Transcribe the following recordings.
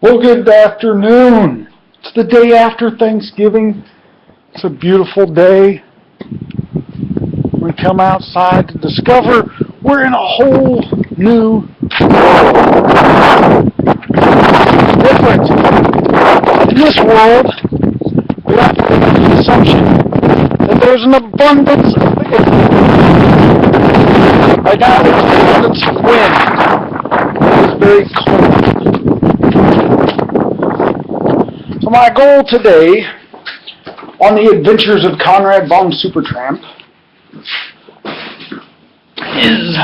Well, good afternoon. It's the day after Thanksgiving. It's a beautiful day. We come outside to discover we're in a whole new world. It's different. In this world, we operate on the assumption that there's an abundance of things. Right now, there's an abundance of wind. It is very cold. So my goal today on the adventures of Conrad von Supertramp is,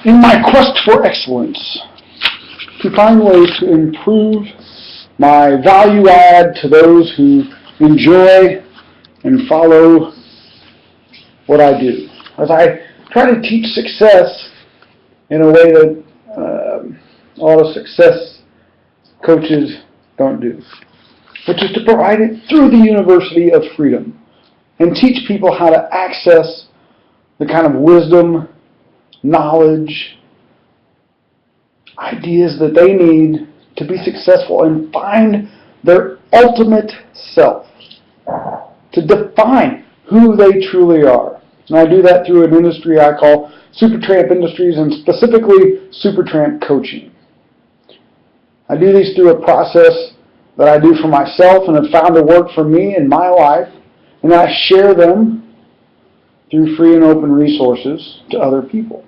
in my quest for excellence, to find ways to improve my value add to those who enjoy and follow what I do. As I try to teach success in a way that a lot of success coaches don't do, which is to provide it through the University of Freedom and teach people how to access the kind of wisdom, knowledge, ideas that they need to be successful and find their ultimate self, to define who they truly are. And I do that through an industry I call Supertramp Industries, and specifically Supertramp Coaching. I do these through a process that I do for myself and have found to work for me in my life, and I share them through free and open resources to other people.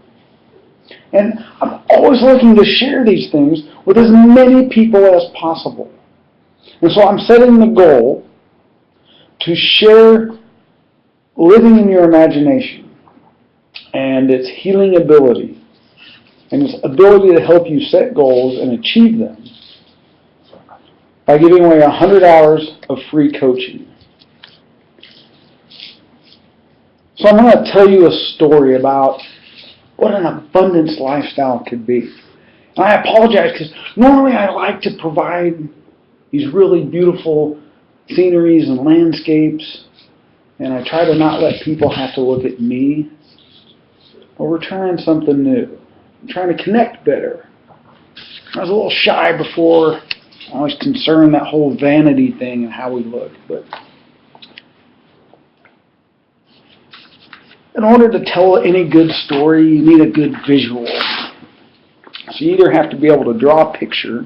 And I'm always looking to share these things with as many people as possible. And so I'm setting the goal to share living in your imagination and its healing ability and its ability to help you set goals and achieve them by giving away 100 hours of free coaching. So I'm going to tell you a story about what an abundance lifestyle could be. And I apologize because normally I like to provide these really beautiful sceneries and landscapes, and I try to not let people have to look at me. But we're trying something new. I'm trying to connect better. I was a little shy before. I was concerned that whole vanity thing and how we look. But in order to tell any good story, you need a good visual. So you either have to be able to draw a picture,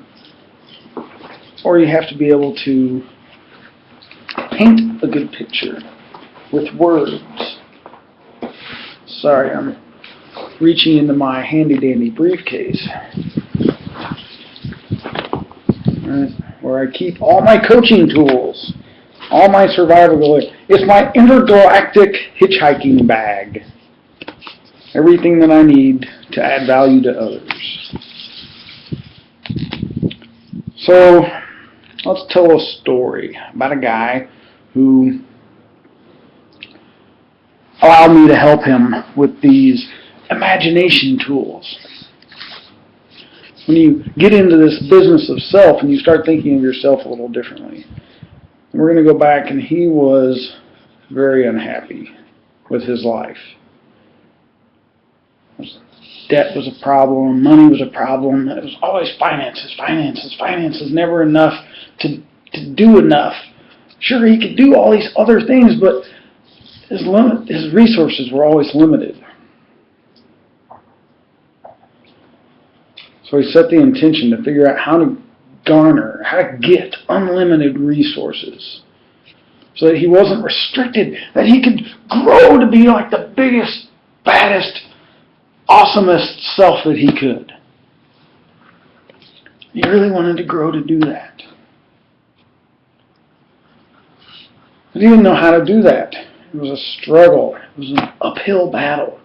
or you have to be able to paint a good picture with words. Sorry, I'm reaching into my handy-dandy briefcase, where I keep all my coaching tools, all my survival gear. It's my intergalactic hitchhiking bag. Everything that I need to add value to others. So, let's tell a story about a guy who allowed me to help him with these imagination tools. When you get into this business of self and you start thinking of yourself a little differently. And we're going to go back, and he was very unhappy with his life. Debt was a problem, money was a problem. It was always finances, finances, finances, never enough to do enough. Sure, he could do all these other things, but his resources were always limited. So he set the intention to figure out how to garner, how to get unlimited resources so that he wasn't restricted, that he could grow to be like the biggest, baddest, awesomest self that he could. He really wanted to grow to do that. But he didn't know how to do that. It was a struggle. It was an uphill battle.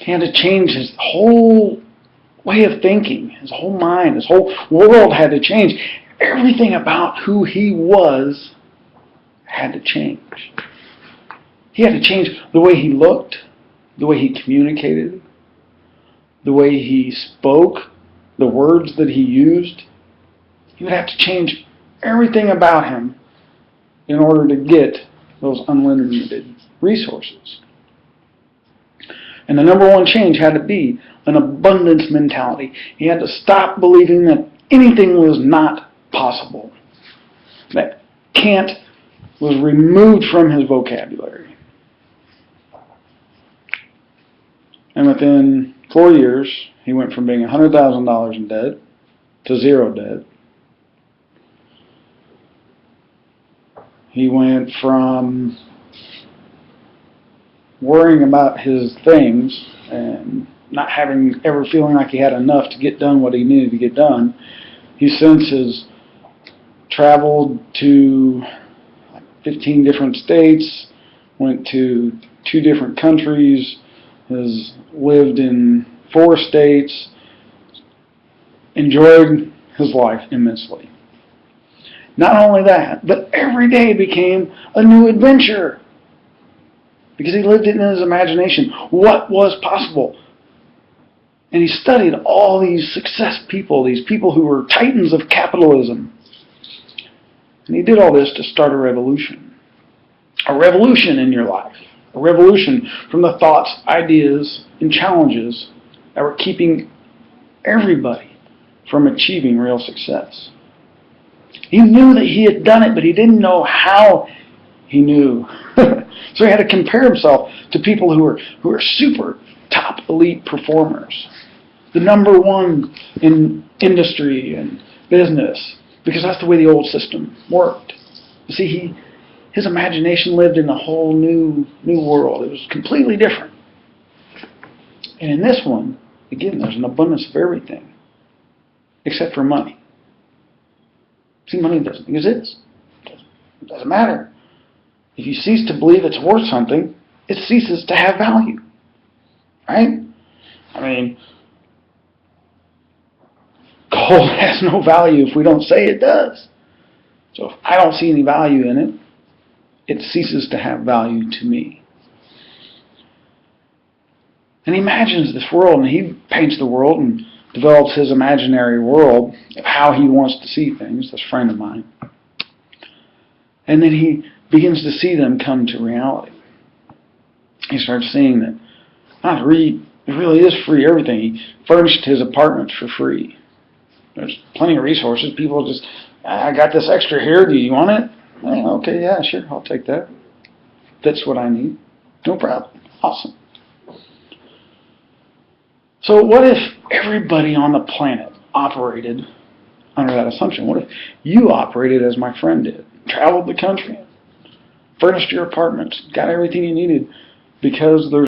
He had to change his whole way of thinking, his whole mind, his whole world had to change. Everything about who he was had to change. He had to change the way he looked, the way he communicated, the way he spoke, the words that he used. He would have to change everything about him in order to get those unlimited resources. And the number one change had to be an abundance mentality. He had to stop believing that anything was not possible. That can't was removed from his vocabulary. And within 4 years, he went from being $100,000 in debt to zero debt. He went from worrying about his things and not ever feeling like he had enough to get done what he needed to get done. He since has traveled to 15 different states, went to 2 different countries, has lived in 4 states, enjoyed his life immensely. Not only that, but every day became a new adventure because he lived it in his imagination. What was possible? And he studied all these success people, these people who were titans of capitalism. And he did all this to start a revolution. A revolution in your life. A revolution from the thoughts, ideas, and challenges that were keeping everybody from achieving real success. He knew that he had done it, but he didn't know how he knew. So he had to compare himself to people who were super top elite performers. The number one in industry and business, because that's the way the old system worked. You see, his imagination lived in a whole new world. It was completely different. And in this one, again, there's an abundance of everything, except for money. See, money doesn't exist. It doesn't matter. If you cease to believe it's worth something, it ceases to have value. Right? I mean, gold has no value if we don't say it does. So if I don't see any value in it, it ceases to have value to me. And he imagines this world, and he paints the world and develops his imaginary world of how he wants to see things, this friend of mine. And then he begins to see them come to reality. He starts seeing that it really is free everything. He furnished his apartments for free. There's plenty of resources. People just, I got this extra here, do you want it? Okay, yeah, sure, I'll take that. That's what I need. No problem. Awesome. So what if everybody on the planet operated under that assumption? What if you operated as my friend did? Traveled the country, furnished your apartments, got everything you needed because there's